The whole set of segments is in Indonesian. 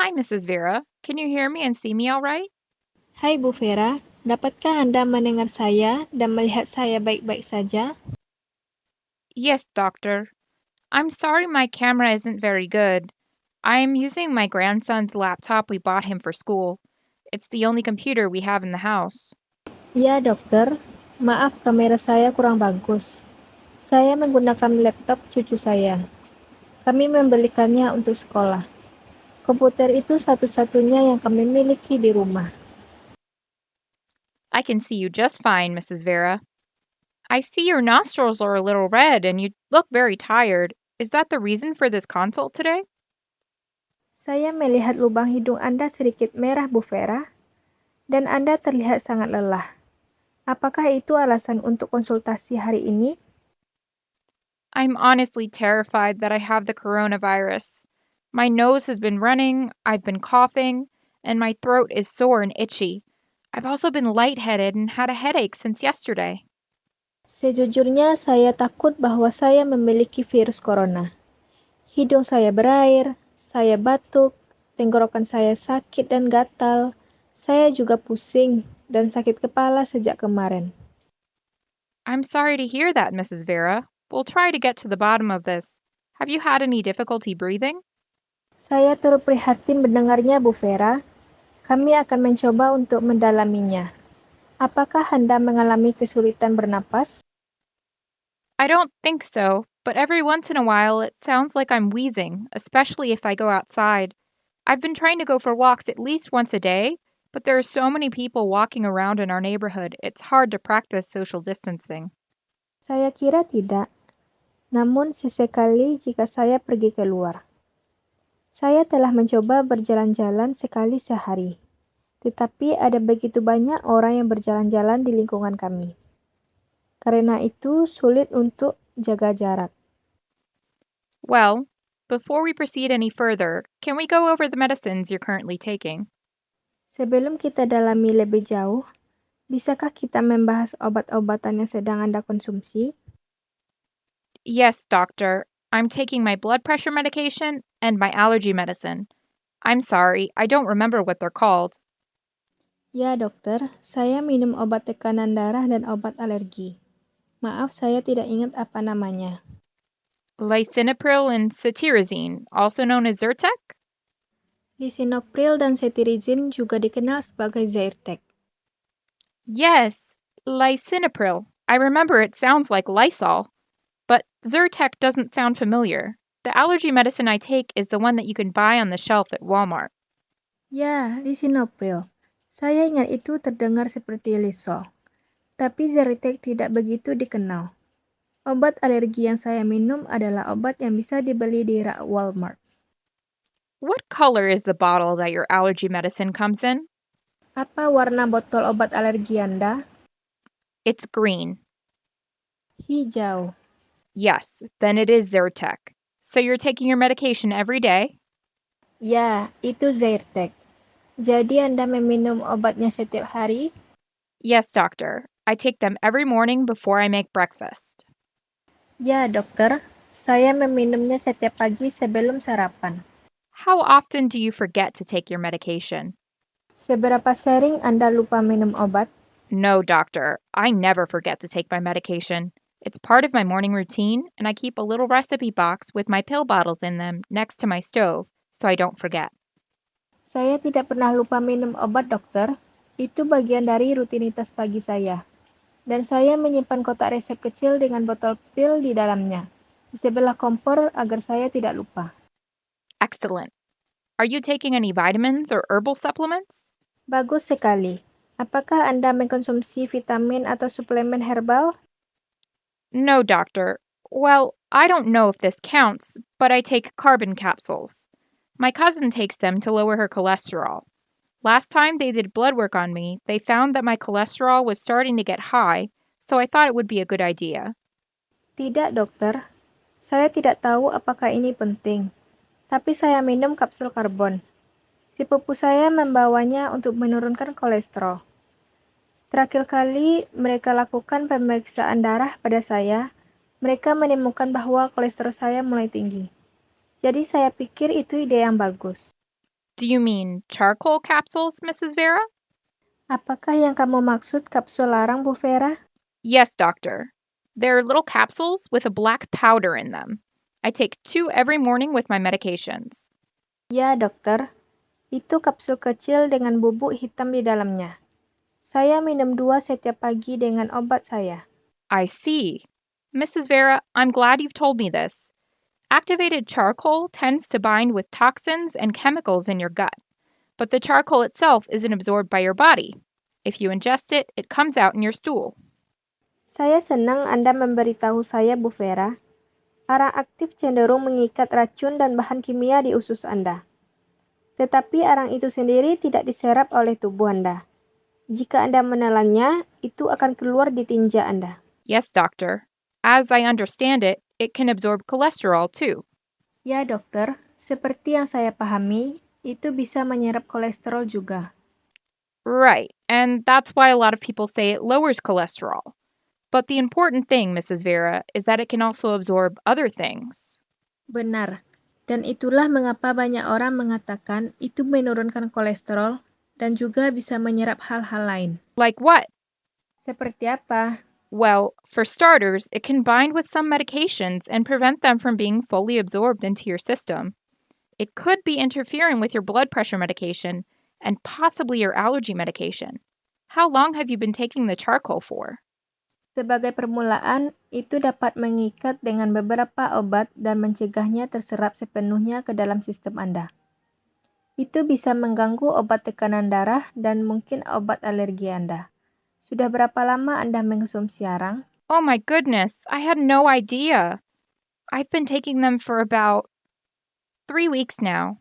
Hi, Mrs. Vera. Can you hear me and see me all right? Hai Bu Vera, dapatkah Anda mendengar saya dan melihat saya baik-baik saja? Yes, doctor. I'm sorry my camera isn't very good. I'm using my grandson's laptop we bought him for school. It's the only computer we have in the house. Ya dokter, maaf kamera saya kurang bagus. Saya menggunakan laptop cucu saya. Kami membelikannya untuk sekolah. Komputer itu satu-satunya yang kami miliki di rumah. I can see you just fine, Mrs. Vera. I see your nostrils are a little red and you look very tired. Is that the reason for this consult today? Saya melihat lubang hidung Anda sedikit merah Bu Vera, dan Anda terlihat sangat lelah. Apakah itu alasan untuk konsultasi hari ini? I'm honestly terrified that I have the coronavirus. My nose has been running, I've been coughing, and my throat is sore and itchy. I've also been lightheaded and had a headache since yesterday. Sejujurnya saya takut bahwa saya memiliki virus corona. Hidung saya berair, saya batuk, tenggorokan saya sakit dan gatal. Saya juga pusing dan sakit kepala sejak kemarin. I'm sorry to hear that, Mrs. Vera. We'll try to get to the bottom of this. Have you had any difficulty breathing? Saya turut prihatin mendengarnya, Bu Vera. Kami akan mencoba untuk mendalaminya. Apakah Anda mengalami kesulitan bernapas? I don't think so, but every once in a while it sounds like I'm wheezing, especially if I go outside. I've been trying to go for walks at least once a day, but there are so many people walking around in our neighborhood, it's hard to practice social distancing. Saya kira tidak. Namun sesekali jika saya pergi keluar. Saya telah mencoba berjalan-jalan sekali sehari. Tetapi ada begitu banyak orang yang berjalan-jalan di lingkungan kami. Karena itu sulit untuk jaga jarak. Well, before we proceed any further, can we go over the medicines you're currently taking? Sebelum kita dalami lebih jauh, bisakah kita membahas obat-obatan yang sedang Anda konsumsi? Yes, doctor. I'm taking my blood pressure medication and my allergy medicine. I'm sorry, I don't remember what they're called. Ya, dokter. Saya minum obat tekanan darah dan obat alergi. Maaf, saya tidak ingat apa namanya. Lisinopril and cetirizine, also known as Zyrtec? Lisinopril dan cetirizine juga dikenal sebagai Zyrtec. Yes, lisinopril. I remember it sounds like Lysol. But Zyrtec doesn't sound familiar. The allergy medicine I take is the one that you can buy on the shelf at Walmart. Ya, lisinopril. Saya ingat itu terdengar seperti Lysol. Tapi Zyrtec tidak begitu dikenal. Obat alergi yang saya minum adalah obat yang bisa dibeli di rak Walmart. What color is the bottle that your allergy medicine comes in? Apa warna botol obat alergi Anda? It's green. Hijau. Yes, then it is Zyrtec. So you're taking your medication every day? Ya, itu Zyrtec. Jadi Anda meminum obatnya setiap hari? Yes, doctor. I take them every morning before I make breakfast. Ya, dokter. Saya meminumnya setiap pagi sebelum sarapan. How often do you forget to take your medication? Seberapa sering Anda lupa minum obat? No, doctor. I never forget to take my medication. It's part of my morning routine, and I keep a little recipe box with my pill bottles in them next to my stove so I don't forget. Saya tidak pernah lupa minum obat, dokter. Itu bagian dari rutinitas pagi saya. Dan saya menyimpan kotak resep kecil dengan botol pil di dalamnya, di sebelah kompor agar saya tidak lupa. Excellent. Are you taking any vitamins or herbal supplements? Bagus sekali. Apakah Anda mengkonsumsi vitamin atau suplemen herbal? No, doctor. Well, I don't know if this counts, but I take carbon capsules. My cousin takes them to lower her cholesterol. Last time they did blood work on me, they found that my cholesterol was starting to get high, so I thought it would be a good idea. Tidak, dokter. Saya tidak tahu apakah ini penting, tapi saya minum kapsul karbon. Sepupu saya membawanya untuk menurunkan kolesterol. Terakhir kali mereka lakukan pemeriksaan darah pada saya, mereka menemukan bahwa kolesterol saya mulai tinggi. Jadi saya pikir itu ide yang bagus. Do you mean charcoal capsules, Mrs. Vera? Apakah yang kamu maksud kapsul larang, Bu Vera? Yes, doctor. They're little capsules with a black powder in them. I take 2 every morning with my medications. Ya, dokter. Itu kapsul kecil dengan bubuk hitam di dalamnya. Saya minum 2 setiap pagi dengan obat saya. I see. Mrs. Vera, I'm glad you've told me this. Activated charcoal tends to bind with toxins and chemicals in your gut, but the charcoal itself isn't absorbed by your body. If you ingest it, it comes out in your stool. Saya senang Anda memberitahu saya, Bu Vera. Arang aktif cenderung mengikat racun dan bahan kimia di usus Anda. Tetapi arang itu sendiri tidak diserap oleh tubuh Anda. Jika Anda menelannya, itu akan keluar di tinja Anda. Yes, doctor. As I understand it, it can absorb cholesterol too. Ya, dokter. Seperti yang saya pahami, itu bisa menyerap kolesterol juga. Right, and that's why a lot of people say it lowers cholesterol. But the important thing, Mrs. Vera, is that it can also absorb other things. Benar. Dan itulah mengapa banyak orang mengatakan itu menurunkan kolesterol dan juga bisa menyerap hal-hal lain. Like what? Seperti apa? Well, for starters, it can bind with some medications and prevent them from being fully absorbed into your system. It could be interfering with your blood pressure medication and possibly your allergy medication. How long have you been taking the charcoal for? Sebagai permulaan, itu dapat mengikat dengan beberapa obat dan mencegahnya terserap sepenuhnya ke dalam sistem Anda. Itu bisa mengganggu obat tekanan darah dan mungkin obat alergi Anda. Sudah berapa lama Anda mengkonsumsi arang? Oh my goodness, I had no idea. I've been taking them for about 3 weeks now.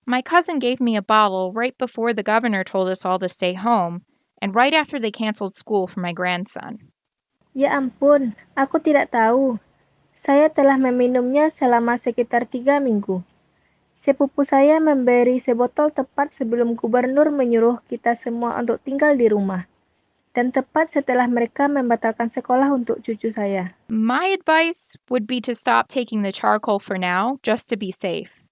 My cousin gave me a bottle right before the governor told us all to stay home, and right after they canceled school for my grandson. Ya ampun, aku tidak tahu. Saya telah meminumnya selama sekitar 3 minggu. Sepupu saya memberi sebotol tepat sebelum gubernur menyuruh kita semua untuk tinggal di rumah. Dan tepat setelah mereka membatalkan sekolah untuk cucu saya. My advice would be to stop taking the charcoal for now, just to be safe.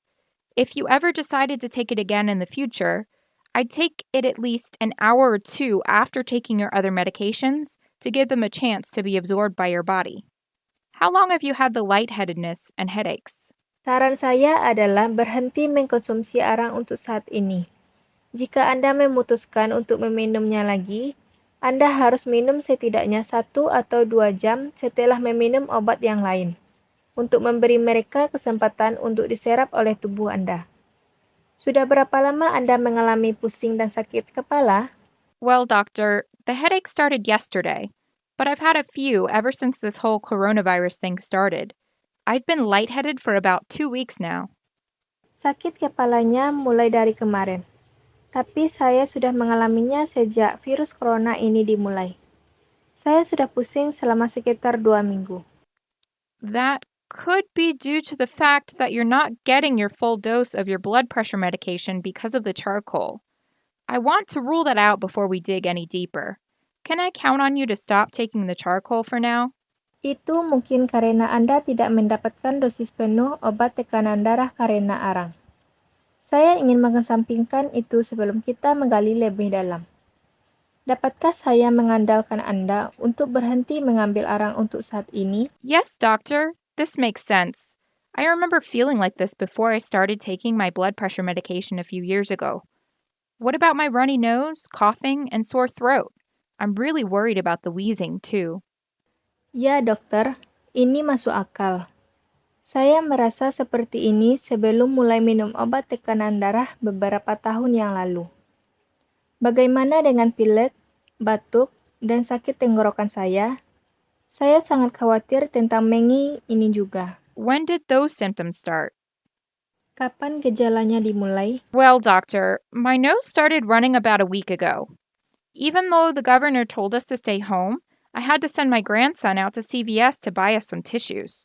If you ever decided to take it again in the future, I'd take it at least an hour or 2 after taking your other medications to give them a chance to be absorbed by your body. How long have you had the lightheadedness and headaches? Saran saya adalah berhenti mengkonsumsi arang untuk saat ini. Jika Anda memutuskan untuk meminumnya lagi, Anda harus minum setidaknya 1 atau 2 jam setelah meminum obat yang lain, untuk memberi mereka kesempatan untuk diserap oleh tubuh Anda. Sudah berapa lama Anda mengalami pusing dan sakit kepala? Well, doctor, the headache started yesterday, but I've had a few ever since this whole coronavirus thing started. I've been lightheaded for about 2 weeks now. Sakit kepalanya mulai dari kemarin, tapi saya sudah mengalaminya sejak virus corona ini dimulai. Saya sudah pusing selama sekitar 2 minggu. That could be due to the fact that you're not getting your full dose of your blood pressure medication because of the charcoal. I want to rule that out before we dig any deeper. Can I count on you to stop taking the charcoal for now? Itu mungkin karena Anda tidak mendapatkan dosis penuh obat tekanan darah karena arang. Saya ingin mengesampingkan itu sebelum kita menggali lebih dalam. Dapatkah saya mengandalkan Anda untuk berhenti mengambil arang untuk saat ini? Yes, doctor. This makes sense. I remember feeling like this before I started taking my blood pressure medication a few years ago. What about my runny nose, coughing, and sore throat? I'm really worried about the wheezing, too. Ya, dokter. Ini masuk akal. Saya merasa seperti ini sebelum mulai minum obat tekanan darah beberapa tahun yang lalu. Bagaimana dengan pilek, batuk, dan sakit tenggorokan saya? Saya sangat khawatir tentang Mengi ini juga. When did those symptoms start? Kapan gejalanya dimulai? Well, doctor, my nose started running about a week ago. Even though the governor told us to stay home, I had to send my grandson out to CVS to buy us some tissues.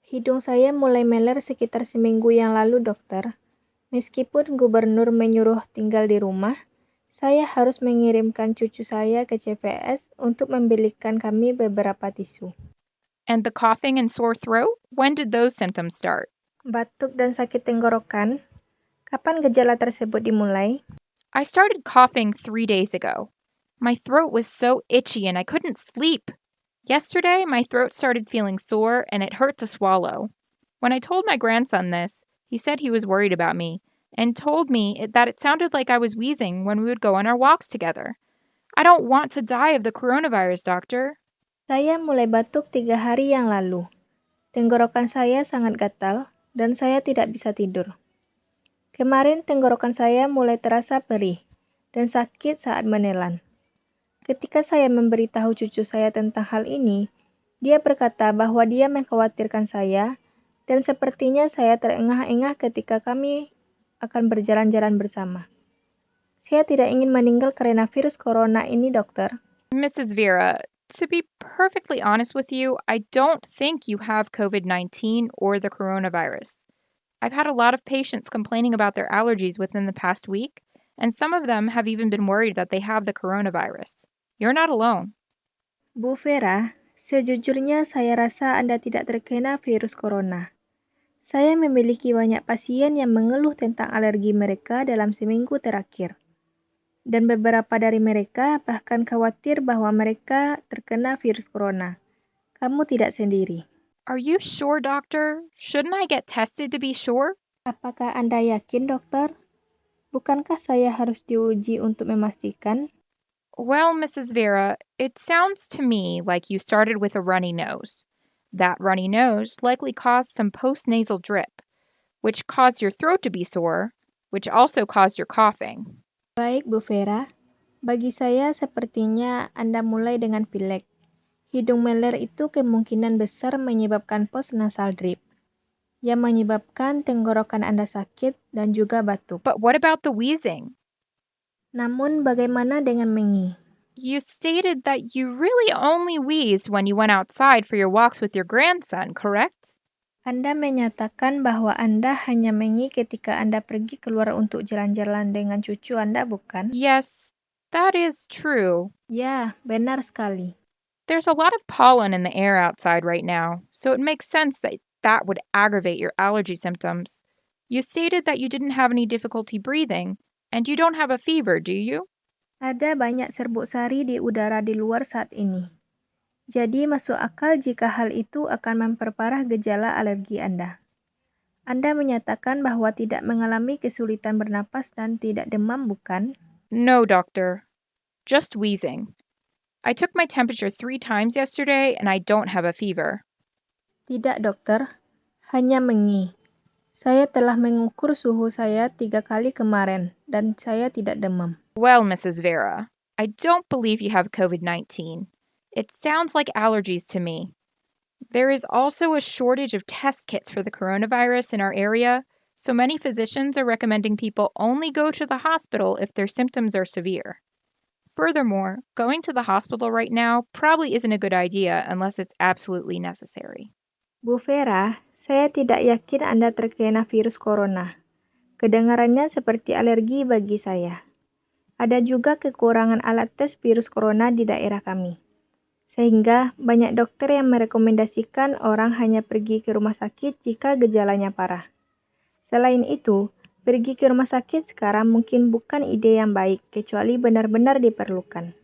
Hidung saya mulai meler sekitar seminggu yang lalu, dokter. Meskipun gubernur menyuruh tinggal di rumah, saya harus mengirimkan cucu saya ke CVS untuk membelikan kami beberapa tisu. And the coughing and sore throat? When did those symptoms start? Batuk dan sakit tenggorokan? Kapan gejala tersebut dimulai? I started coughing 3 days ago. My throat was so itchy and I couldn't sleep. Yesterday, my throat started feeling sore and it hurt to swallow. When I told my grandson this, he said he was worried about me and told me that it sounded like I was wheezing when we would go on our walks together. I don't want to die of the coronavirus, doctor. Saya mulai batuk 3 hari yang lalu. Tenggorokan saya sangat gatal dan saya tidak bisa tidur. Kemarin tenggorokan saya mulai terasa perih dan sakit saat menelan. Ketika saya memberitahu cucu saya tentang hal ini, dia berkata bahwa dia mengkhawatirkan saya dan sepertinya saya terengah-engah ketika kami akan berjalan-jalan bersama. Saya tidak ingin meninggal karena virus corona ini, dokter. Mrs. Vera, to be perfectly honest with you, I don't think you have COVID-19 or the coronavirus. I've had a lot of patients complaining about their allergies within the past week, and some of them have even been worried that they have the coronavirus. You're not alone. Bu Vera, sejujurnya saya rasa Anda tidak terkena virus corona. Saya memiliki banyak pasien yang mengeluh tentang alergi mereka dalam seminggu terakhir. Dan beberapa dari mereka bahkan khawatir bahwa mereka terkena virus corona. Kamu tidak sendiri. Are you sure, doctor? Shouldn't I get tested to be sure? Apakah Anda yakin, dokter? Bukankah saya harus diuji untuk memastikan? Well, Mrs. Vera, it sounds to me like you started with a runny nose. That runny nose likely caused some postnasal drip, which caused your throat to be sore, which also caused your coughing. Baik, Bu Vera. Bagi saya sepertinya Anda mulai dengan pilek. Hidung meler itu kemungkinan besar menyebabkan postnasal drip, yang menyebabkan tenggorokan Anda sakit dan juga batuk. But what about the wheezing? Namun bagaimana dengan mengi? You stated that you really only wheezed when you went outside for your walks with your grandson, correct? Anda menyatakan bahwa Anda hanya mengi ketika Anda pergi keluar untuk jalan-jalan dengan cucu Anda, bukan? Yes, that is true. Ya, benar sekali. There's a lot of pollen in the air outside right now, so it makes sense that that would aggravate your allergy symptoms. You stated that you didn't have any difficulty breathing, and you don't have a fever, do you? Ada banyak serbuk sari di udara di luar saat ini. Jadi masuk akal jika hal itu akan memperparah gejala alergi Anda. Anda menyatakan bahwa tidak mengalami kesulitan bernapas dan tidak demam, bukan? No, doctor. Just wheezing. I took my temperature 3 times yesterday, and I don't have a fever. Tidak, dokter. Hanya mengi. Saya telah mengukur suhu saya 3 kali kemarin, dan saya tidak demam. Well, Mrs. Vera, I don't believe you have COVID-19. It sounds like allergies to me. There is also a shortage of test kits for the coronavirus in our area, so many physicians are recommending people only go to the hospital if their symptoms are severe. Furthermore, going to the hospital right now probably isn't a good idea unless it's absolutely necessary. Bu Vera, saya tidak yakin Anda terkena virus corona. Kedengarannya seperti alergi bagi saya. Ada juga kekurangan alat tes virus corona di daerah kami. Sehingga banyak dokter yang merekomendasikan orang hanya pergi ke rumah sakit jika gejalanya parah. Selain itu, pergi ke rumah sakit sekarang mungkin bukan ide yang baik, kecuali benar-benar diperlukan.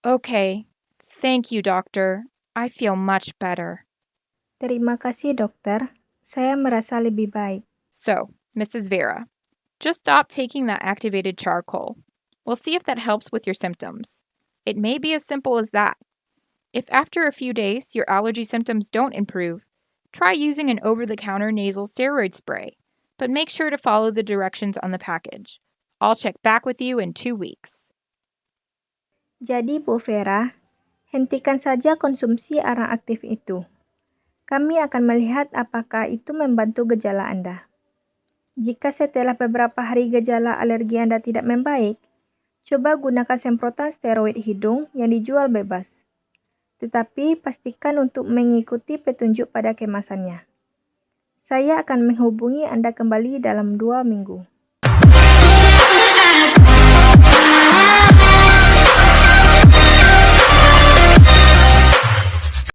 Okay, thank you, doctor. I feel much better. Terima kasih, dokter. Saya merasa lebih baik. So, Mrs. Vera, just stop taking that activated charcoal. We'll see if that helps with your symptoms. It may be as simple as that. If after a few days your allergy symptoms don't improve, try using an over-the-counter nasal steroid spray, but make sure to follow the directions on the package. I'll check back with you in 2 weeks. Jadi, Bu Vera, hentikan saja konsumsi arang aktif itu. Kami akan melihat apakah itu membantu gejala Anda. Jika setelah beberapa hari gejala alergi Anda tidak membaik, coba gunakan semprotan steroid hidung yang dijual bebas. Tetapi pastikan untuk mengikuti petunjuk pada kemasannya. Saya akan menghubungi Anda kembali dalam 2 minggu.